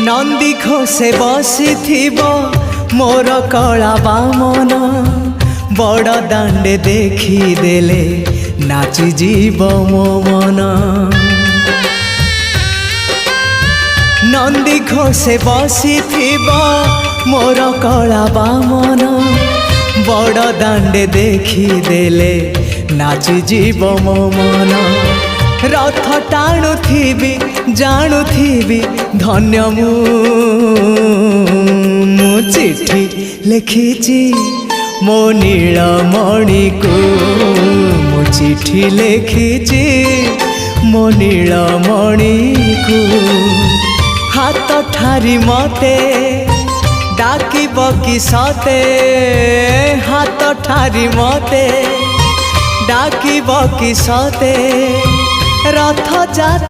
नंदी घोषे बसी मोर कला बामन बड़ दांडे देखी देले नाची जीव मो मन। नंदी घोषे बसी मोर कला बामन बड़ दांडे देखी देले नाची जीव मो मन। रथ टाणुथिबी जाणुथिबी धन्य मु चिठी लिखिची मो नीलमणि को मु चिठी लिखिची मो नीलमणि को। हाथ ठारी मते डाकिब कि सते हाथ ठारी मते डाकिब कि सते रथ जा